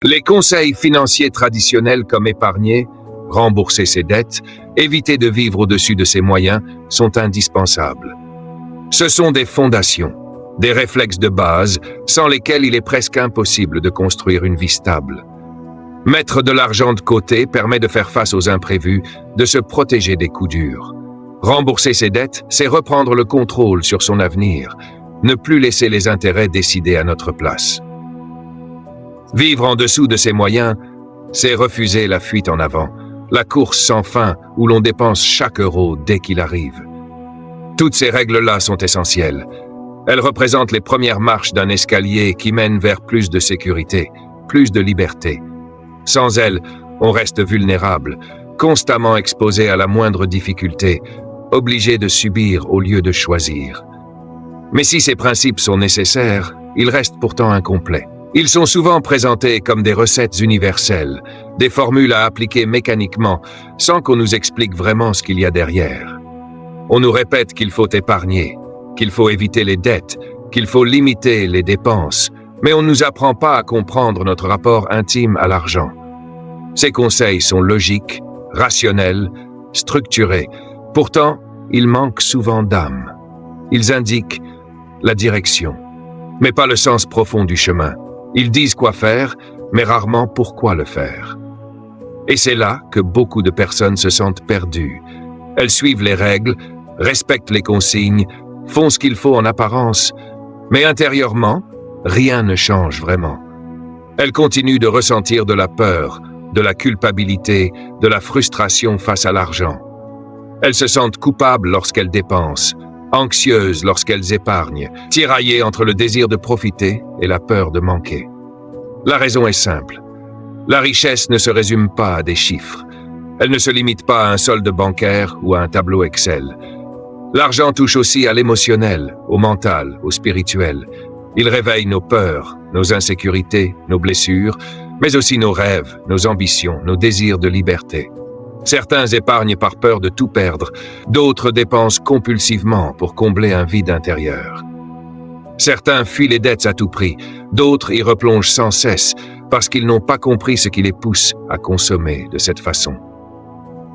Les conseils financiers traditionnels comme épargner, rembourser ses dettes, éviter de vivre au-dessus de ses moyens sont indispensables. Ce sont des fondations, des réflexes de base sans lesquels il est presque impossible de construire une vie stable. Mettre de l'argent de côté permet de faire face aux imprévus, de se protéger des coups durs. Rembourser ses dettes, c'est reprendre le contrôle sur son avenir, ne plus laisser les intérêts décider à notre place. Vivre en dessous de ses moyens, c'est refuser la fuite en avant, la course sans fin où l'on dépense chaque euro dès qu'il arrive. Toutes ces règles-là sont essentielles. Elles représentent les premières marches d'un escalier qui mène vers plus de sécurité, plus de liberté. Sans elles, on reste vulnérable, constamment exposé à la moindre difficulté, obligé de subir au lieu de choisir. Mais si ces principes sont nécessaires, ils restent pourtant incomplets. Ils sont souvent présentés comme des recettes universelles, des formules à appliquer mécaniquement, sans qu'on nous explique vraiment ce qu'il y a derrière. On nous répète qu'il faut épargner, qu'il faut éviter les dettes, qu'il faut limiter les dépenses, mais on ne nous apprend pas à comprendre notre rapport intime à l'argent. Ces conseils sont logiques, rationnels, structurés. Pourtant, ils manquent souvent d'âme. Ils indiquent la direction, mais pas le sens profond du chemin. Ils disent quoi faire, mais rarement pourquoi le faire. Et c'est là que beaucoup de personnes se sentent perdues. Elles suivent les règles, respectent les consignes, font ce qu'il faut en apparence, mais intérieurement, rien ne change vraiment. Elles continuent de ressentir de la peur, de la culpabilité, de la frustration face à l'argent. Elles se sentent coupables lorsqu'elles dépensent, anxieuses lorsqu'elles épargnent, tiraillées entre le désir de profiter et la peur de manquer. La raison est simple. La richesse ne se résume pas à des chiffres. Elle ne se limite pas à un solde bancaire ou à un tableau Excel. L'argent touche aussi à l'émotionnel, au mental, au spirituel. Il réveille nos peurs, nos insécurités, nos blessures, mais aussi nos rêves, nos ambitions, nos désirs de liberté. Certains épargnent par peur de tout perdre, d'autres dépensent compulsivement pour combler un vide intérieur. Certains fuient les dettes à tout prix, d'autres y replongent sans cesse parce qu'ils n'ont pas compris ce qui les pousse à consommer de cette façon.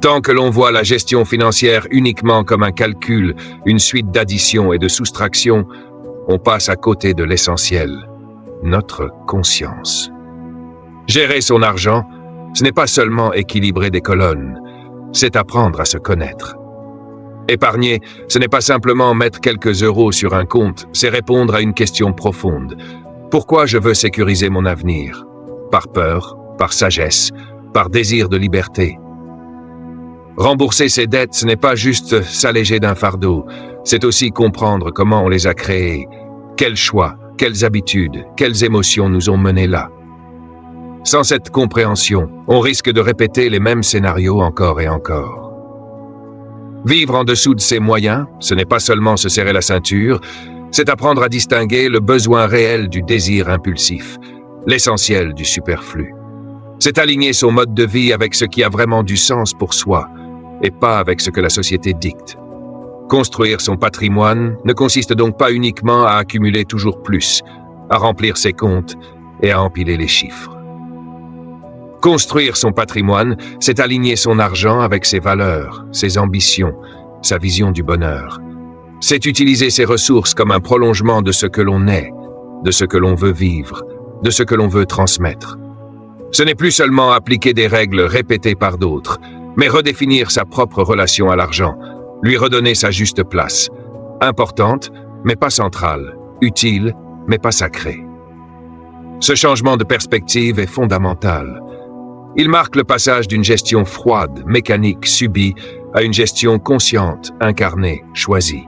Tant que l'on voit la gestion financière uniquement comme un calcul, une suite d'additions et de soustractions, on passe à côté de l'essentiel, notre conscience. Gérer son argent, ce n'est pas seulement équilibrer des colonnes, c'est apprendre à se connaître. Épargner, ce n'est pas simplement mettre quelques euros sur un compte, c'est répondre à une question profonde. Pourquoi je veux sécuriser mon avenir? Par peur, par sagesse, par désir de liberté. Rembourser ses dettes, ce n'est pas juste s'alléger d'un fardeau, c'est aussi comprendre comment on les a créées, quels choix, quelles habitudes, quelles émotions nous ont menés là. Sans cette compréhension, on risque de répéter les mêmes scénarios encore et encore. Vivre en dessous de ses moyens, ce n'est pas seulement se serrer la ceinture, c'est apprendre à distinguer le besoin réel du désir impulsif, l'essentiel du superflu. C'est aligner son mode de vie avec ce qui a vraiment du sens pour soi, et pas avec ce que la société dicte. Construire son patrimoine ne consiste donc pas uniquement à accumuler toujours plus, à remplir ses comptes et à empiler les chiffres. Construire son patrimoine, c'est aligner son argent avec ses valeurs, ses ambitions, sa vision du bonheur. C'est utiliser ses ressources comme un prolongement de ce que l'on est, de ce que l'on veut vivre, de ce que l'on veut transmettre. Ce n'est plus seulement appliquer des règles répétées par d'autres, mais redéfinir sa propre relation à l'argent, lui redonner sa juste place, importante, mais pas centrale, utile, mais pas sacrée. Ce changement de perspective est fondamental. Il marque le passage d'une gestion froide, mécanique, subie, à une gestion consciente, incarnée, choisie.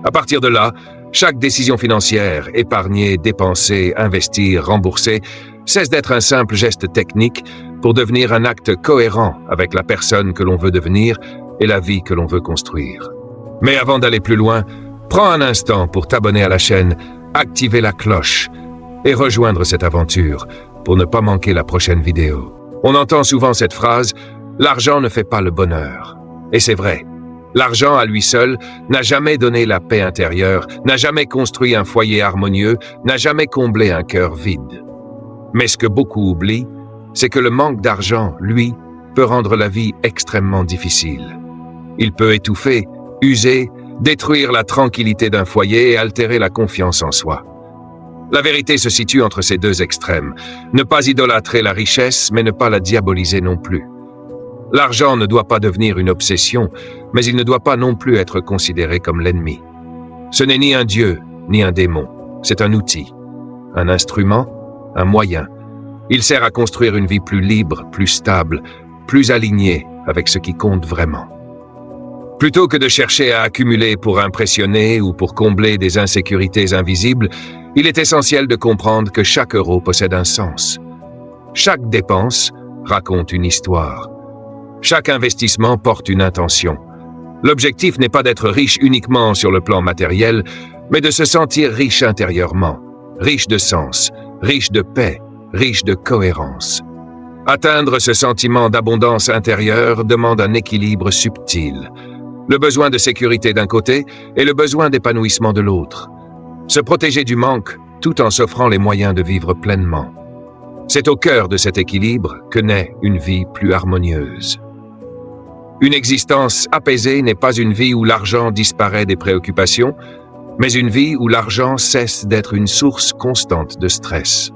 À partir de là, chaque décision financière, épargner, dépenser, investir, rembourser, cesse d'être un simple geste technique pour devenir un acte cohérent avec la personne que l'on veut devenir et la vie que l'on veut construire. Mais avant d'aller plus loin, prends un instant pour t'abonner à la chaîne, activer la cloche et rejoindre cette aventure pour ne pas manquer la prochaine vidéo. On entend souvent cette phrase « L'argent ne fait pas le bonheur ». Et c'est vrai. L'argent à lui seul n'a jamais donné la paix intérieure, n'a jamais construit un foyer harmonieux, n'a jamais comblé un cœur vide. Mais ce que beaucoup oublient, c'est que le manque d'argent, lui, peut rendre la vie extrêmement difficile. Il peut étouffer, user, détruire la tranquillité d'un foyer et altérer la confiance en soi. La vérité se situe entre ces deux extrêmes. Ne pas idolâtrer la richesse, mais ne pas la diaboliser non plus. L'argent ne doit pas devenir une obsession, mais il ne doit pas non plus être considéré comme l'ennemi. Ce n'est ni un dieu, ni un démon. C'est un outil, un instrument, un moyen. Il sert à construire une vie plus libre, plus stable, plus alignée avec ce qui compte vraiment. Plutôt que de chercher à accumuler pour impressionner ou pour combler des insécurités invisibles, il est essentiel de comprendre que chaque euro possède un sens. Chaque dépense raconte une histoire. Chaque investissement porte une intention. L'objectif n'est pas d'être riche uniquement sur le plan matériel, mais de se sentir riche intérieurement, riche de sens, riche de paix, riche de cohérence. Atteindre ce sentiment d'abondance intérieure demande un équilibre subtil. Le besoin de sécurité d'un côté et le besoin d'épanouissement de l'autre. Se protéger du manque tout en s'offrant les moyens de vivre pleinement. C'est au cœur de cet équilibre que naît une vie plus harmonieuse. Une existence apaisée n'est pas une vie où l'argent disparaît des préoccupations, mais une vie où l'argent cesse d'être une source constante de stress.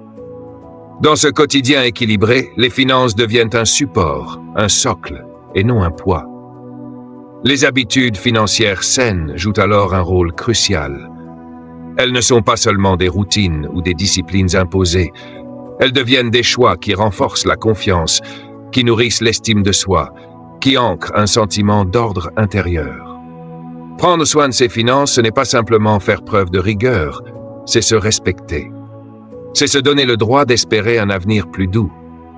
Dans ce quotidien équilibré, les finances deviennent un support, un socle, et non un poids. Les habitudes financières saines jouent alors un rôle crucial. Elles ne sont pas seulement des routines ou des disciplines imposées, elles deviennent des choix qui renforcent la confiance, qui nourrissent l'estime de soi, qui ancrent un sentiment d'ordre intérieur. Prendre soin de ses finances, ce n'est pas simplement faire preuve de rigueur, c'est se respecter. C'est se donner le droit d'espérer un avenir plus doux.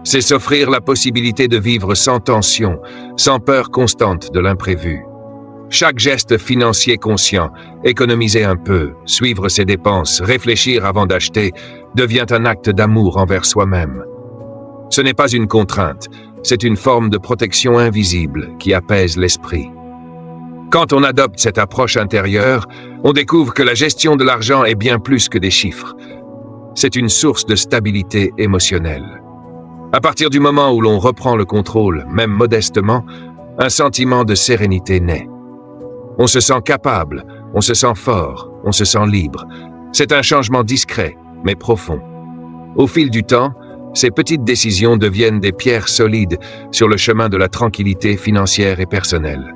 C'est s'offrir la possibilité de vivre sans tension, sans peur constante de l'imprévu. Chaque geste financier conscient, économiser un peu, suivre ses dépenses, réfléchir avant d'acheter, devient un acte d'amour envers soi-même. Ce n'est pas une contrainte, c'est une forme de protection invisible qui apaise l'esprit. Quand on adopte cette approche intérieure, on découvre que la gestion de l'argent est bien plus que des chiffres. C'est une source de stabilité émotionnelle. À partir du moment où l'on reprend le contrôle, même modestement, un sentiment de sérénité naît. On se sent capable, on se sent fort, on se sent libre. C'est un changement discret, mais profond. Au fil du temps, ces petites décisions deviennent des pierres solides sur le chemin de la tranquillité financière et personnelle.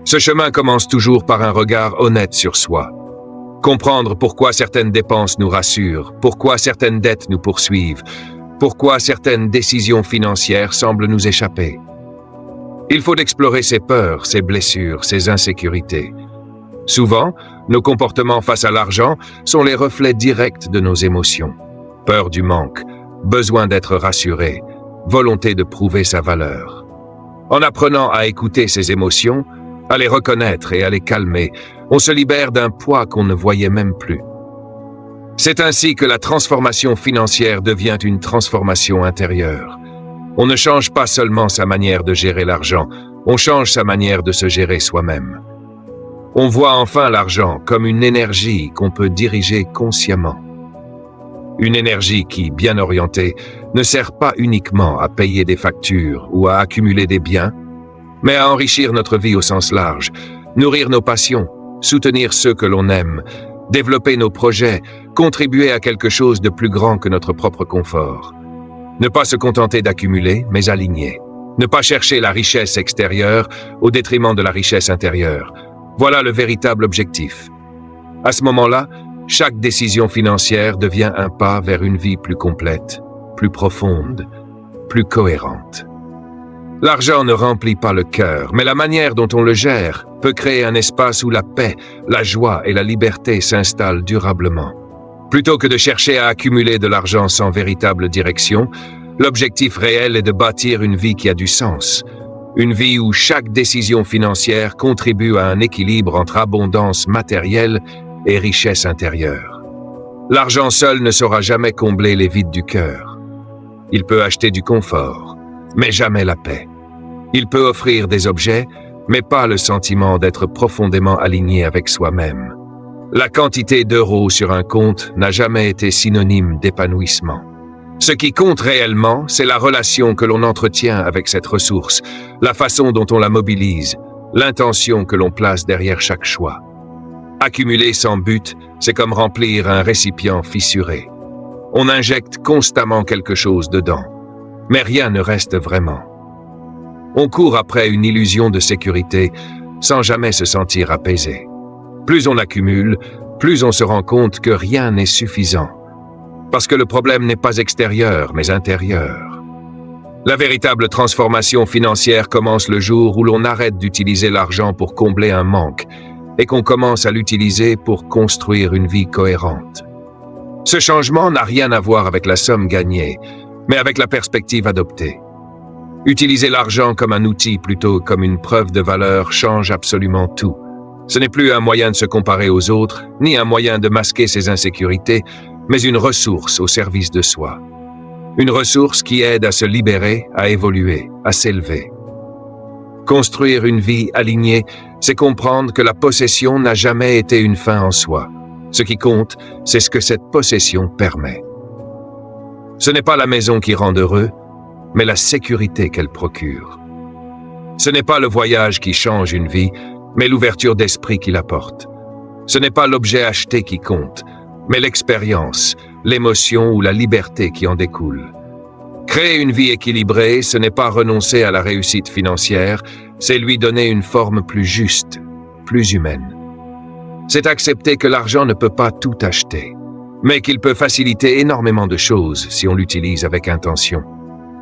Ce chemin commence toujours par un regard honnête sur soi. Comprendre pourquoi certaines dépenses nous rassurent, pourquoi certaines dettes nous poursuivent, pourquoi certaines décisions financières semblent nous échapper. Il faut explorer ses peurs, ses blessures, ses insécurités. Souvent, nos comportements face à l'argent sont les reflets directs de nos émotions. Peur du manque, besoin d'être rassuré, volonté de prouver sa valeur. En apprenant à écouter ces émotions, à les reconnaître et à les calmer, on se libère d'un poids qu'on ne voyait même plus. C'est ainsi que la transformation financière devient une transformation intérieure. On ne change pas seulement sa manière de gérer l'argent, on change sa manière de se gérer soi-même. On voit enfin l'argent comme une énergie qu'on peut diriger consciemment. Une énergie qui, bien orientée, ne sert pas uniquement à payer des factures ou à accumuler des biens, mais à enrichir notre vie au sens large, nourrir nos passions, soutenir ceux que l'on aime, développer nos projets, contribuer à quelque chose de plus grand que notre propre confort. Ne pas se contenter d'accumuler, mais aligner. Ne pas chercher la richesse extérieure au détriment de la richesse intérieure. Voilà le véritable objectif. À ce moment-là, chaque décision financière devient un pas vers une vie plus complète, plus profonde, plus cohérente. L'argent ne remplit pas le cœur, mais la manière dont on le gère peut créer un espace où la paix, la joie et la liberté s'installent durablement. Plutôt que de chercher à accumuler de l'argent sans véritable direction, l'objectif réel est de bâtir une vie qui a du sens. Une vie où chaque décision financière contribue à un équilibre entre abondance matérielle et richesse intérieure. L'argent seul ne saura jamais combler les vides du cœur. Il peut acheter du confort, mais jamais la paix. Il peut offrir des objets, mais pas le sentiment d'être profondément aligné avec soi-même. La quantité d'euros sur un compte n'a jamais été synonyme d'épanouissement. Ce qui compte réellement, c'est la relation que l'on entretient avec cette ressource, la façon dont on la mobilise, l'intention que l'on place derrière chaque choix. Accumuler sans but, c'est comme remplir un récipient fissuré. On injecte constamment quelque chose dedans, mais rien ne reste vraiment. On court après une illusion de sécurité sans jamais se sentir apaisé. Plus on accumule, plus on se rend compte que rien n'est suffisant. Parce que le problème n'est pas extérieur, mais intérieur. La véritable transformation financière commence le jour où l'on arrête d'utiliser l'argent pour combler un manque et qu'on commence à l'utiliser pour construire une vie cohérente. Ce changement n'a rien à voir avec la somme gagnée, mais avec la perspective adoptée. Utiliser l'argent comme un outil plutôt que comme une preuve de valeur change absolument tout. Ce n'est plus un moyen de se comparer aux autres, ni un moyen de masquer ses insécurités, mais une ressource au service de soi. Une ressource qui aide à se libérer, à évoluer, à s'élever. Construire une vie alignée, c'est comprendre que la possession n'a jamais été une fin en soi. Ce qui compte, c'est ce que cette possession permet. Ce n'est pas la maison qui rend heureux, mais la sécurité qu'elle procure. Ce n'est pas le voyage qui change une vie, mais l'ouverture d'esprit qu'il apporte. Ce n'est pas l'objet acheté qui compte, mais l'expérience, l'émotion ou la liberté qui en découle. Créer une vie équilibrée, ce n'est pas renoncer à la réussite financière, c'est lui donner une forme plus juste, plus humaine. C'est accepter que l'argent ne peut pas tout acheter, mais qu'il peut faciliter énormément de choses si on l'utilise avec intention.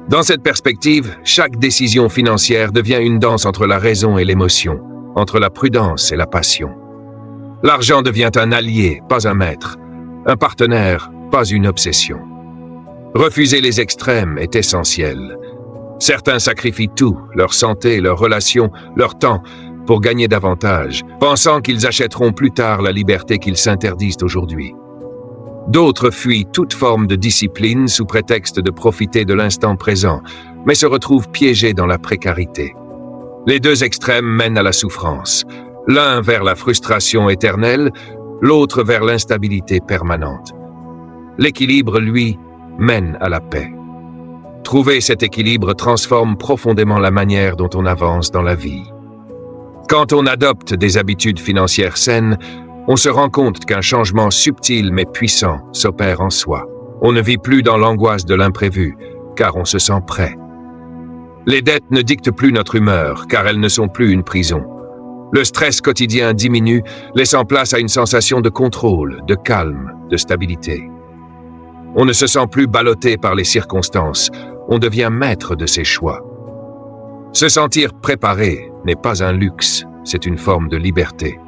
Dans cette perspective, chaque décision financière devient une danse entre la raison et l'émotion, entre la prudence et la passion. L'argent devient un allié, pas un maître, un partenaire, pas une obsession. Refuser les extrêmes est essentiel. Certains sacrifient tout, leur santé, leurs relations, leur temps, pour gagner davantage, pensant qu'ils achèteront plus tard la liberté qu'ils s'interdisent aujourd'hui. D'autres fuient toute forme de discipline sous prétexte de profiter de l'instant présent, mais se retrouvent piégés dans la précarité. Les deux extrêmes mènent à la souffrance, l'un vers la frustration éternelle, l'autre vers l'instabilité permanente. L'équilibre, lui, mène à la paix. Trouver cet équilibre transforme profondément la manière dont on avance dans la vie. Quand on adopte des habitudes financières saines, on se rend compte qu'un changement subtil mais puissant s'opère en soi. On ne vit plus dans l'angoisse de l'imprévu, car on se sent prêt. Les dettes ne dictent plus notre humeur, car elles ne sont plus une prison. Le stress quotidien diminue, laissant place à une sensation de contrôle, de calme, de stabilité. On ne se sent plus ballotté par les circonstances, on devient maître de ses choix. Se sentir préparé n'est pas un luxe, c'est une forme de liberté.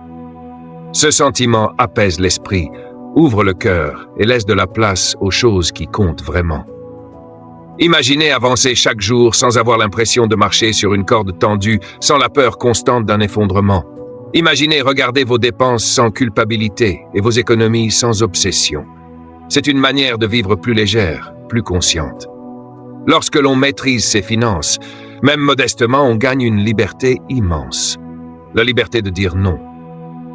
Ce sentiment apaise l'esprit, ouvre le cœur et laisse de la place aux choses qui comptent vraiment. Imaginez avancer chaque jour sans avoir l'impression de marcher sur une corde tendue, sans la peur constante d'un effondrement. Imaginez regarder vos dépenses sans culpabilité et vos économies sans obsession. C'est une manière de vivre plus légère, plus consciente. Lorsque l'on maîtrise ses finances, même modestement, on gagne une liberté immense. La liberté de dire non.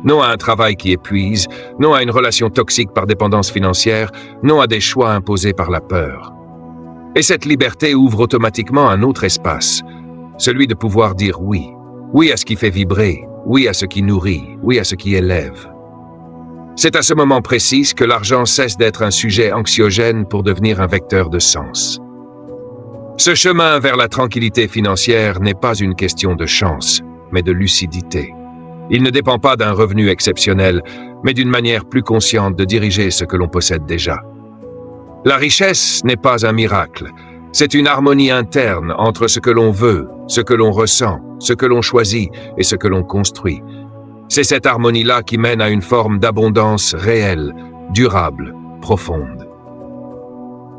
Non à un travail qui épuise, non à une relation toxique par dépendance financière, non à des choix imposés par la peur. Et cette liberté ouvre automatiquement un autre espace, celui de pouvoir dire oui. Oui à ce qui fait vibrer, oui à ce qui nourrit, oui à ce qui élève. C'est à ce moment précis que l'argent cesse d'être un sujet anxiogène pour devenir un vecteur de sens. Ce chemin vers la tranquillité financière n'est pas une question de chance, mais de lucidité. Il ne dépend pas d'un revenu exceptionnel, mais d'une manière plus consciente de diriger ce que l'on possède déjà. La richesse n'est pas un miracle, c'est une harmonie interne entre ce que l'on veut, ce que l'on ressent, ce que l'on choisit et ce que l'on construit. C'est cette harmonie-là qui mène à une forme d'abondance réelle, durable, profonde.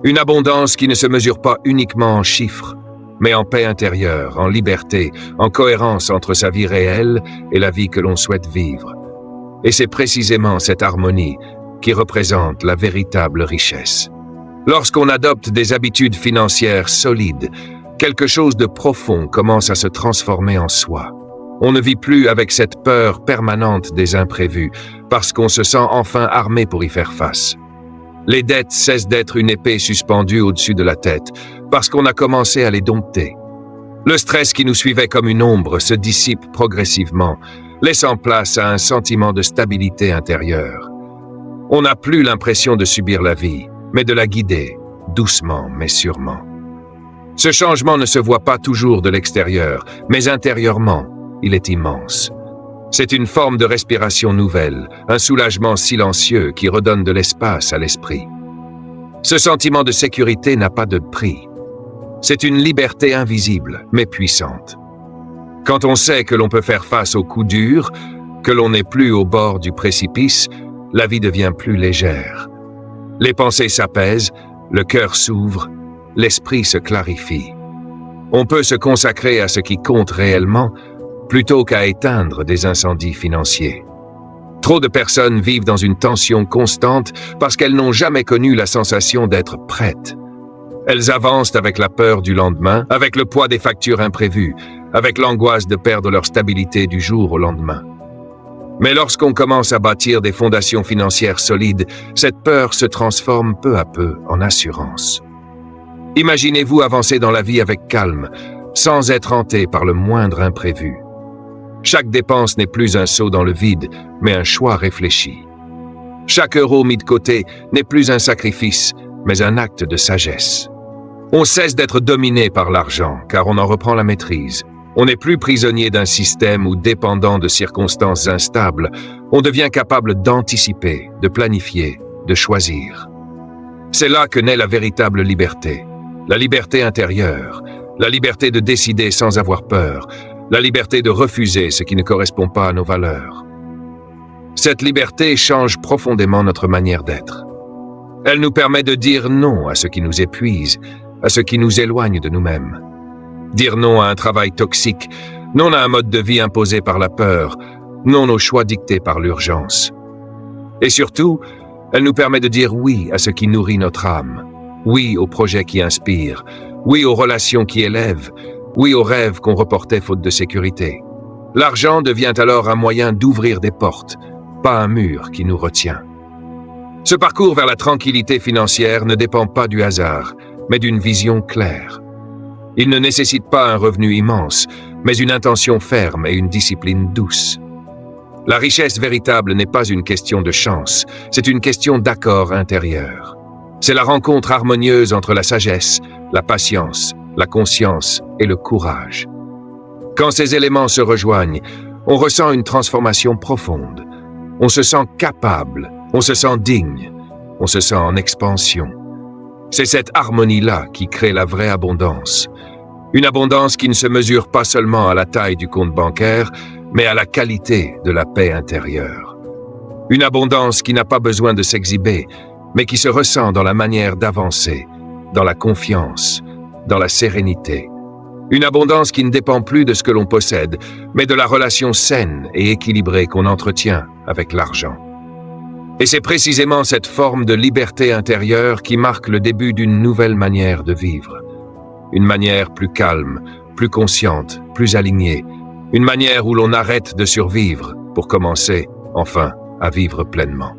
Une abondance qui ne se mesure pas uniquement en chiffres, mais en paix intérieure, en liberté, en cohérence entre sa vie réelle et la vie que l'on souhaite vivre. Et c'est précisément cette harmonie qui représente la véritable richesse. Lorsqu'on adopte des habitudes financières solides, quelque chose de profond commence à se transformer en soi. On ne vit plus avec cette peur permanente des imprévus, parce qu'on se sent enfin armé pour y faire face. Les dettes cessent d'être une épée suspendue au-dessus de la tête, parce qu'on a commencé à les dompter. Le stress qui nous suivait comme une ombre se dissipe progressivement, laissant place à un sentiment de stabilité intérieure. On n'a plus l'impression de subir la vie, mais de la guider, doucement mais sûrement. Ce changement ne se voit pas toujours de l'extérieur, mais intérieurement, il est immense. C'est une forme de respiration nouvelle, un soulagement silencieux qui redonne de l'espace à l'esprit. Ce sentiment de sécurité n'a pas de prix. C'est une liberté invisible, mais puissante. Quand on sait que l'on peut faire face aux coups durs, que l'on n'est plus au bord du précipice, la vie devient plus légère. Les pensées s'apaisent, le cœur s'ouvre, l'esprit se clarifie. On peut se consacrer à ce qui compte réellement, plutôt qu'à éteindre des incendies financiers. Trop de personnes vivent dans une tension constante parce qu'elles n'ont jamais connu la sensation d'être prêtes. Elles avancent avec la peur du lendemain, avec le poids des factures imprévues, avec l'angoisse de perdre leur stabilité du jour au lendemain. Mais lorsqu'on commence à bâtir des fondations financières solides, cette peur se transforme peu à peu en assurance. Imaginez-vous avancer dans la vie avec calme, sans être hanté par le moindre imprévu. Chaque dépense n'est plus un saut dans le vide, mais un choix réfléchi. Chaque euro mis de côté n'est plus un sacrifice, mais un acte de sagesse. On cesse d'être dominé par l'argent, car on en reprend la maîtrise. On n'est plus prisonnier d'un système ou dépendant de circonstances instables. On devient capable d'anticiper, de planifier, de choisir. C'est là que naît la véritable liberté. La liberté intérieure, la liberté de décider sans avoir peur, la liberté de refuser ce qui ne correspond pas à nos valeurs. Cette liberté change profondément notre manière d'être. Elle nous permet de dire non à ce qui nous épuise, à ce qui nous éloigne de nous-mêmes. Dire non à un travail toxique, non à un mode de vie imposé par la peur, non aux choix dictés par l'urgence. Et surtout, elle nous permet de dire oui à ce qui nourrit notre âme, oui aux projets qui inspirent, oui aux relations qui élèvent, oui aux rêves qu'on reportait faute de sécurité. L'argent devient alors un moyen d'ouvrir des portes, pas un mur qui nous retient. Ce parcours vers la tranquillité financière ne dépend pas du hasard, mais d'une vision claire. Il ne nécessite pas un revenu immense, mais une intention ferme et une discipline douce. La richesse véritable n'est pas une question de chance, c'est une question d'accord intérieur. C'est la rencontre harmonieuse entre la sagesse, la patience, la conscience et le courage. Quand ces éléments se rejoignent, on ressent une transformation profonde. On se sent capable, on se sent digne, on se sent en expansion. C'est cette harmonie-là qui crée la vraie abondance. Une abondance qui ne se mesure pas seulement à la taille du compte bancaire, mais à la qualité de la paix intérieure. Une abondance qui n'a pas besoin de s'exhiber, mais qui se ressent dans la manière d'avancer, dans la confiance, dans la sérénité. Une abondance qui ne dépend plus de ce que l'on possède, mais de la relation saine et équilibrée qu'on entretient avec l'argent. Et c'est précisément cette forme de liberté intérieure qui marque le début d'une nouvelle manière de vivre. Une manière plus calme, plus consciente, plus alignée. Une manière où l'on arrête de survivre pour commencer, enfin, à vivre pleinement.